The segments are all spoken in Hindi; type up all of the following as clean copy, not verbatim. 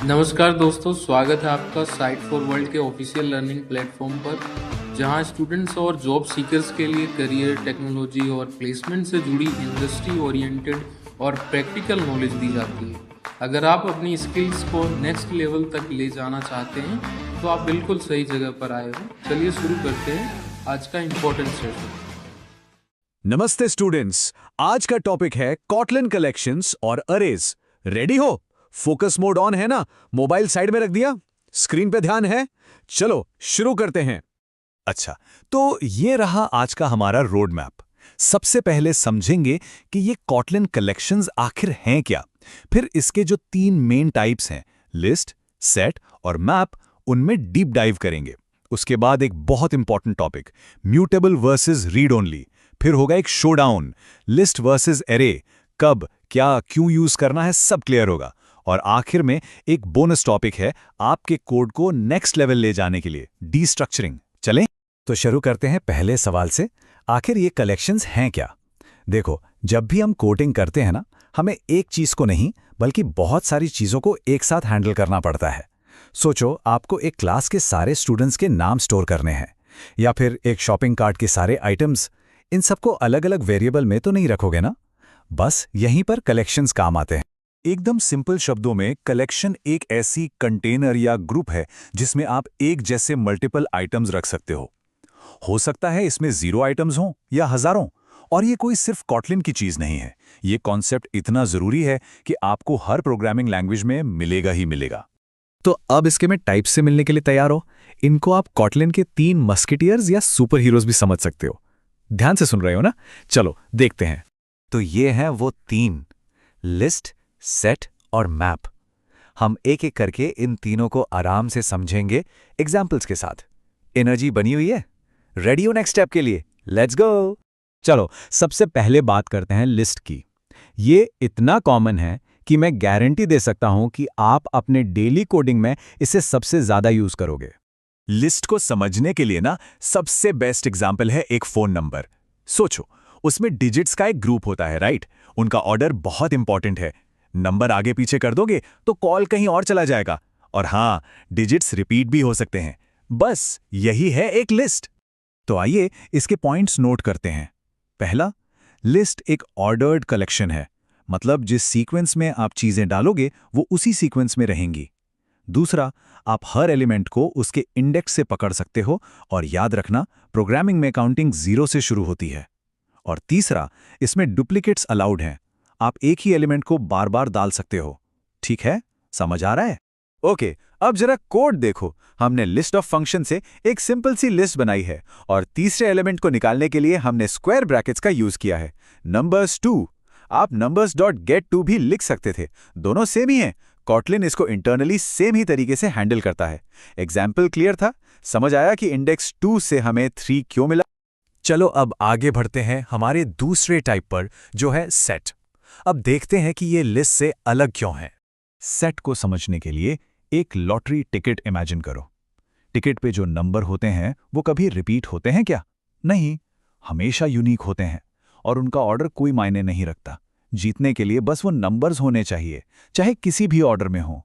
नमस्कार दोस्तों, स्वागत है आपका साइट फॉर वर्ल्ड के ऑफिशियल लर्निंग प्लेटफॉर्म पर, जहां स्टूडेंट्स और जॉब सीकर्स के लिए करियर, टेक्नोलॉजी और प्लेसमेंट से जुड़ी इंडस्ट्री ओरिएंटेड और प्रैक्टिकल नॉलेज दी जाती है। अगर आप अपनी स्किल्स को नेक्स्ट लेवल तक ले जाना चाहते हैं तो आप बिल्कुल सही जगह पर आए हो। चलिए शुरू करते हैं आज का इम्पोर्टेंट सेशन। नमस्ते स्टूडेंट्स, आज का टॉपिक है कॉटलिन कलेक्शंस और अरेज। रेडी हो? फोकस मोड ऑन है ना? मोबाइल साइड में रख दिया? स्क्रीन पे ध्यान है? चलो शुरू करते हैं। अच्छा, तो ये रहा आज का हमारा रोड मैप। सबसे पहले समझेंगे कि ये कॉटलिन कलेक्शंस आखिर हैं क्या, फिर इसके जो 3 मेन टाइप्स हैं, लिस्ट, सेट और मैप, उनमें डीप डाइव करेंगे। उसके बाद एक बहुत important topic, mutable versus read only. फिर होगा एक शोडाउन, लिस्ट वर्सेस एरे, कब, क्या, क्यों यूज करना है, सब क्लियर होगा। और आखिर में एक बोनस टॉपिक है आपके कोड को नेक्स्ट लेवल ले जाने के लिए, डीस्ट्रक्चरिंग। चलें तो शुरू करते हैं पहले सवाल से। आखिर ये कलेक्शंस हैं क्या? देखो, जब भी हम कोडिंग करते हैं ना, हमें एक चीज को नहीं बल्कि बहुत सारी चीजों को एक साथ हैंडल करना पड़ता है। सोचो, आपको एक क्लास के सारे स्टूडेंट्स के नाम स्टोर करने हैं, या फिर एक शॉपिंग कार्ट के सारे आइटम्स। इन सबको अलग अलग वेरिएबल में तो नहीं रखोगे ना? बस यहीं पर कलेक्शंस काम आते हैं। एकदम सिंपल शब्दों में, कलेक्शन एक ऐसी कंटेनर या ग्रुप है जिसमें आप एक जैसे मल्टीपल आइटम्स रख सकते हो सकता है इसमें 0 आइटम्स हों या हजारों। और ये कोई सिर्फ कॉटलिन की चीज नहीं है, ये कॉन्सेप्ट इतना जरूरी है कि आपको हर प्रोग्रामिंग लैंग्वेज में मिलेगा ही मिलेगा। तो अब इसके में टाइप से मिलने के लिए तैयार हो। इनको आप कॉटलिन के 3 मस्केटियर्स या सुपर हीरोज भी समझ सकते हो। ध्यान से सुन रहे हो ना? चलो देखते हैं। तो ये हैं वो 3, लिस्ट, सेट और मैप। हम एक एक करके इन तीनों को आराम से समझेंगे एग्जाम्पल्स के साथ। एनर्जी बनी हुई है? रेडी हो नेक्स्ट स्टेप के लिए? Let's go. चलो सबसे पहले बात करते हैं लिस्ट की। ये इतना कॉमन है कि मैं गारंटी दे सकता हूं कि आप अपने डेली कोडिंग में इसे सबसे ज्यादा यूज करोगे। लिस्ट को समझने के लिए ना, सबसे बेस्ट एग्जाम्पल है एक फोन नंबर। सोचो, उसमें डिजिट्स का एक ग्रुप होता है, राइट? उनका ऑर्डर बहुत इंपॉर्टेंट है। नंबर आगे पीछे कर दोगे तो कॉल कहीं और चला जाएगा। और हां, डिजिट्स रिपीट भी हो सकते हैं। बस यही है एक लिस्ट। तो आइए इसके पॉइंट्स नोट करते हैं। पहला, लिस्ट एक ऑर्डर्ड कलेक्शन है, मतलब जिस सीक्वेंस में आप चीजें डालोगे वो उसी सीक्वेंस में रहेंगी। दूसरा, आप हर एलिमेंट को उसके इंडेक्स से पकड़ सकते हो, और याद रखना, प्रोग्रामिंग में काउंटिंग 0 से शुरू होती है। और तीसरा, इसमें डुप्लीकेट्स अलाउड हैं। आप एक ही एलिमेंट को बार बार डाल सकते हो। ठीक है? समझ आ रहा है? ओके, अब जरा कोड देखो। हमने लिस्ट ऑफ फंक्शन से एक सिंपल सी लिस्ट बनाई है, और तीसरे एलिमेंट को निकालने के लिए हमने स्क्वायर ब्रैकेट्स का यूज किया है। नंबर्स 2, आप नंबर्स डॉट गेट टू भी लिख सकते थे, दोनों सेम ही हैं। कॉटलिन इसको इंटरनली सेम ही तरीके से हैंडल करता है। एग्जाम्पल क्लियर था? समझ आया कि इंडेक्स 2 से हमें 3 क्यों मिला? चलो अब आगे बढ़ते हैं हमारे दूसरे टाइप पर, जो है सेट। अब देखते हैं कि ये लिस्ट से अलग क्यों है। सेट को समझने के लिए एक लॉटरी टिकट इमेजिन करो। टिकट पे जो नंबर होते हैं वो कभी रिपीट होते हैं क्या? नहीं, हमेशा यूनिक होते हैं, और उनका ऑर्डर कोई मायने नहीं रखता। जीतने के लिए बस वो नंबर्स होने चाहिए, चाहे किसी भी ऑर्डर में हो।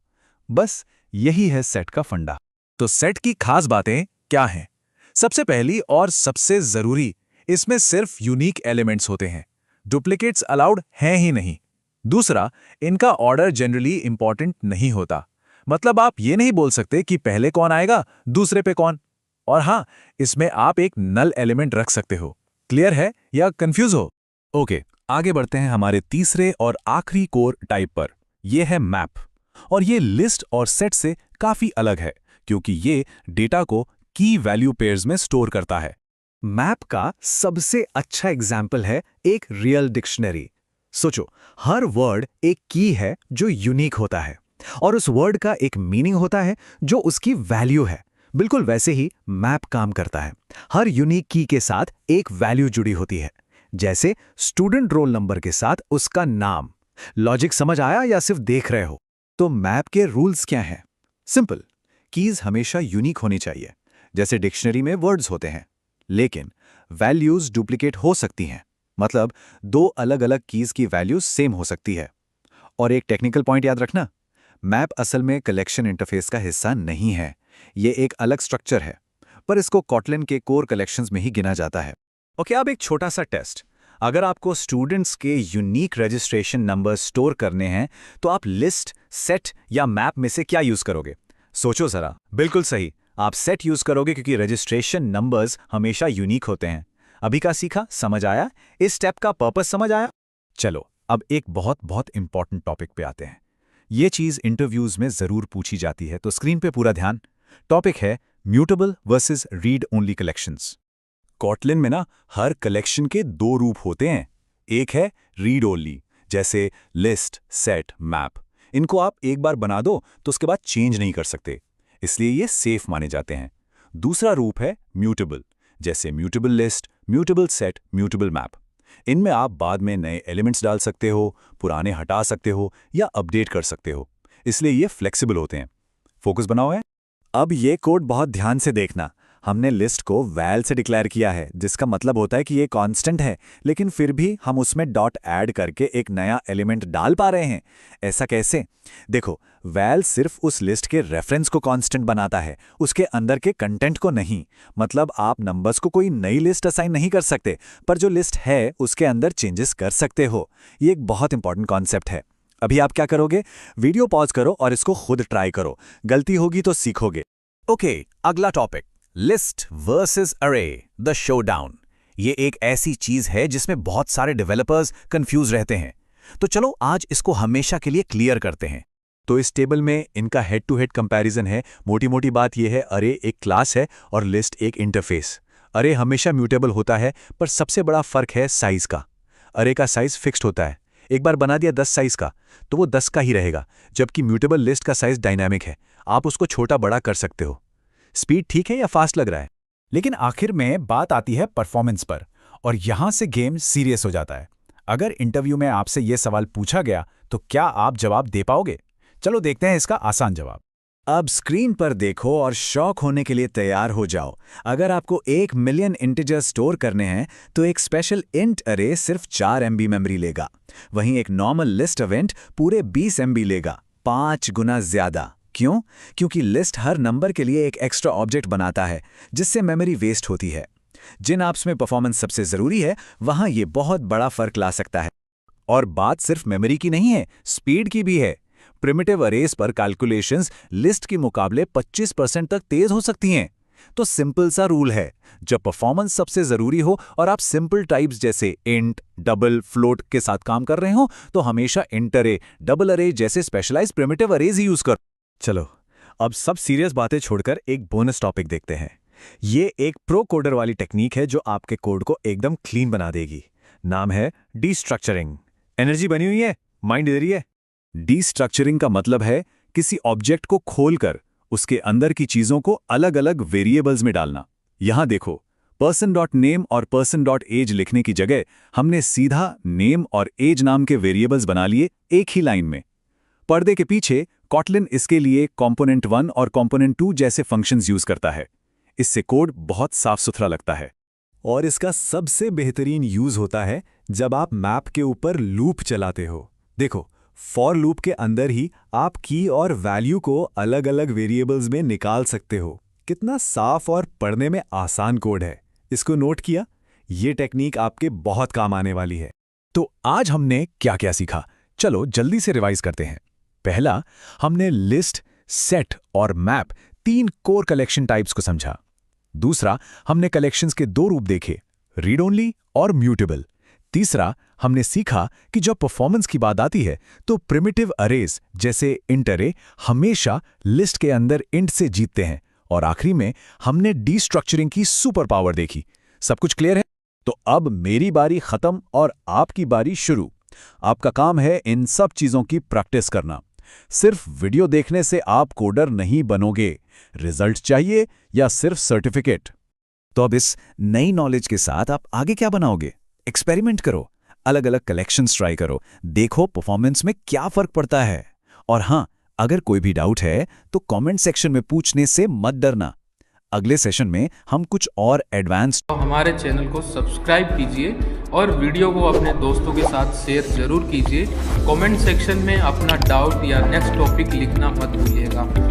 बस यही है सेट का फंडा। तो सेट की खास बातें क्या हैं? सबसे पहली और सबसे जरूरी, इसमें सिर्फ यूनिक एलिमेंट्स होते हैं, डुप्लीकेट्स अलाउड हैं ही नहीं। दूसरा, इनका ऑर्डर जनरली इंपॉर्टेंट नहीं होता, मतलब आप ये नहीं बोल सकते कि पहले कौन आएगा दूसरे पे कौन। और हां, इसमें आप एक नल एलिमेंट रख सकते हो। क्लियर है या कंफ्यूज हो? ओके, आगे बढ़ते हैं हमारे तीसरे और आखिरी कोर टाइप पर। यह है मैप। और ये लिस्ट और सेट से काफी अलग है, क्योंकि ये डेटा को की वैल्यू पेयर्स में स्टोर करता है। मैप का सबसे अच्छा एग्जाम्पल है एक रियल डिक्शनरी। सोचो, हर वर्ड एक की है जो यूनिक होता है, और उस वर्ड का एक मीनिंग होता है जो उसकी वैल्यू है। बिल्कुल वैसे ही मैप काम करता है। हर यूनिक की के साथ एक वैल्यू जुड़ी होती है, जैसे स्टूडेंट रोल नंबर के साथ उसका नाम। लॉजिक समझ आया या सिर्फ देख रहे हो? तो मैप के रूल्स क्या हैं? सिंपल, कीज हमेशा यूनिक होनी चाहिए, जैसे डिक्शनरी में वर्ड्स होते हैं। लेकिन वैल्यूज डुप्लीकेट हो सकती हैं, मतलब 2 अलग अलग कीज की वैल्यूज सेम हो सकती है। और एक टेक्निकल पॉइंट याद रखना, मैप असल में कलेक्शन इंटरफेस का हिस्सा नहीं है, ये एक अलग स्ट्रक्चर है, पर इसको कॉटलिन के कोर कलेक्शंस में ही गिना जाता है। ओके, अब एक छोटा सा टेस्ट। अगर आपको स्टूडेंट्स के यूनिक रजिस्ट्रेशन नंबर स्टोर करने हैं तो आप लिस्ट, सेट या मैप में से क्या यूज करोगे? सोचो जरा। बिल्कुल सही, आप सेट यूज करोगे क्योंकि रजिस्ट्रेशन नंबर्स हमेशा यूनिक होते हैं। अभी का सीखा समझ आया? इस स्टेप का पर्पस समझ आया? चलो अब एक बहुत बहुत इंपॉर्टेंट टॉपिक पे आते हैं। ये चीज इंटरव्यूज में जरूर पूछी जाती है, तो स्क्रीन पे पूरा ध्यान। टॉपिक है mutable versus read only collections. Kotlin में ना हर कलेक्शन के दो रूप होते हैं। एक है रीड ओनली, जैसे लिस्ट, सेट, मैप। इनको आप एक बार बना दो तो उसके बाद चेंज नहीं कर सकते, इसलिए ये सेफ माने जाते हैं। दूसरा रूप है म्यूटेबल, जैसे mutable list, mutable set, mutable map. इनमें आप बाद में नए एलिमेंट्स डाल सकते हो, पुराने हटा सकते हो या अपडेट कर सकते हो, इसलिए ये फ्लेक्सिबल होते हैं। फोकस बनाओ है। अब ये कोड बहुत ध्यान से देखना। हमने लिस्ट को वैल से डिक्लेयर किया है, जिसका मतलब होता है कि ये कांस्टेंट है, लेकिन फिर भी हम उसमें डॉट ऐड करके एक नया एलिमेंट डाल पा रहे हैं। ऐसा कैसे? देखो, वैल सिर्फ उस लिस्ट के रेफरेंस को कांस्टेंट बनाता है, उसके अंदर के कंटेंट को नहीं। मतलब आप नंबर्स को कोई नई लिस्ट असाइन नहीं कर सकते, पर जो लिस्ट है उसके अंदर चेंजेस कर सकते हो। ये एक बहुत इंपॉर्टेंट कॉन्सेप्ट है। अभी आप क्या करोगे? वीडियो पॉज करो और इसको खुद ट्राई करो। गलती होगी तो सीखोगे। ओके, अगला टॉपिक, लिस्ट वर्सेस अरे, द शोडाउन। ये एक ऐसी चीज है जिसमें बहुत सारे डेवलपर्स कंफ्यूज रहते हैं। तो चलो आज इसको हमेशा के लिए क्लियर करते हैं। तो इस टेबल में इनका हेड टू हेड कंपैरिजन है। मोटी मोटी बात यह है, अरे एक क्लास है और लिस्ट एक इंटरफेस। अरे हमेशा म्यूटेबल होता है, पर सबसे बड़ा फर्क है साइज का। अरे का साइज फिक्स्ड होता है, एक बार बना दिया 10 साइज का तो वो 10 का ही रहेगा, जबकि म्यूटेबल लिस्ट का साइज डायनामिक है, आप उसको छोटा बड़ा कर सकते हो। स्पीड ठीक है या फास्ट लग रहा है? लेकिन आखिर में बात आती है परफॉर्मेंस पर, और यहां से गेम सीरियस हो जाता है। अगर इंटरव्यू में आपसे यह सवाल पूछा गया तो क्या आप जवाब दे पाओगे? चलो देखते हैं इसका आसान जवाब। अब स्क्रीन पर देखो और शॉक होने के लिए तैयार हो जाओ। अगर आपको 1 मिलियन इंटीजर स्टोर करने हैं तो एक स्पेशल इंट अरे सिर्फ 4 MB मेमोरी लेगा, वहीं एक नॉर्मल लिस्ट इवेंट पूरे 20 MB लेगा, 5 गुना ज्यादा। क्यों? क्योंकि लिस्ट हर नंबर के लिए एक एक्स्ट्रा ऑब्जेक्ट बनाता है, जिससे मेमोरी वेस्ट होती है। जिन ऐप्स में परफॉर्मेंस सबसे जरूरी है वहां ये बहुत बड़ा फर्क ला सकता है। और बात सिर्फ मेमोरी की नहीं है, स्पीड की भी है। प्रिमिटिव अरेज पर कैलकुलेशंस लिस्ट के मुकाबले 25% तक तेज हो सकती हैं। तो सिंपल सा रूल है, जब परफॉर्मेंस सबसे जरूरी हो और आप सिंपल टाइप्स जैसे इंट, डबल, फ्लोट के साथ काम कर रहे हो तो हमेशा इंट अरे, डबल अरे जैसे स्पेशलाइज्ड प्रिमिटिव अरेज ही यूज करो। चलो अब सब सीरियस बातें छोड़कर एक बोनस टॉपिक देखते हैं। ये एक प्रो कोडर वाली टेक्निक है जो आपके कोड को एकदम क्लीन बना देगी। नाम है डीस्ट्रक्चरिंग। एनर्जी बनी हुई है, माइंड दे रही है। डीस्ट्रक्चरिंग का मतलब है किसी ऑब्जेक्ट को खोलकर उसके अंदर की चीजों को अलग अलग वेरिएबल्स में डालना। यहां देखो, person.name और person.age लिखने की जगह हमने सीधा नेम और एज नाम के वेरिएबल्स बना लिए एक ही लाइन में। पर्दे के पीछे कॉटलिन इसके लिए कंपोनेंट 1 और कंपोनेंट 2 जैसे फंक्शंस यूज करता है। इससे कोड बहुत साफ सुथरा लगता है। और इसका सबसे बेहतरीन यूज होता है जब आप मैप के ऊपर लूप चलाते हो। देखो, फॉर लूप के अंदर ही आप की और वैल्यू को अलग अलग वेरिएबल्स में निकाल सकते हो। कितना साफ और पढ़ने में आसान कोड है। इसको नोट किया? ये टेक्निक आपके बहुत काम आने वाली है। तो आज हमने क्या क्या सीखा, चलो जल्दी से रिवाइज करते हैं। पहला, हमने लिस्ट, सेट और मैप 3 कोर कलेक्शन टाइप्स को समझा। दूसरा, हमने कलेक्शंस के 2 रूप देखे, रीड ओनली और म्यूटेबल। तीसरा, हमने सीखा कि जब परफॉर्मेंस की बात आती है तो प्रिमिटिव अरेज जैसे इंट अरे हमेशा लिस्ट के अंदर इंट से जीतते हैं। और आखिरी में हमने डीस्ट्रक्चरिंग की सुपर पावर देखी। सब कुछ क्लियर है? तो अब मेरी बारी खत्म और आपकी बारी शुरू। आपका काम है इन सब चीजों की प्रैक्टिस करना। सिर्फ वीडियो देखने से आप कोडर नहीं बनोगे। रिजल्ट चाहिए या सिर्फ सर्टिफिकेट? तो अब इस नई नॉलेज के साथ आप आगे क्या बनाओगे? एक्सपेरिमेंट करो, अलग अलग कलेक्शंस ट्राई करो, देखो परफॉर्मेंस में क्या फर्क पड़ता है। और हां, अगर कोई भी डाउट है तो कमेंट सेक्शन में पूछने से मत डरना। अगले सेशन में हम कुछ और एडवांस तो हमारे चैनल को सब्सक्राइब कीजिए और वीडियो को अपने दोस्तों के साथ शेयर जरूर कीजिए। कमेंट सेक्शन में अपना डाउट या नेक्स्ट टॉपिक लिखना मत भूलिएगा।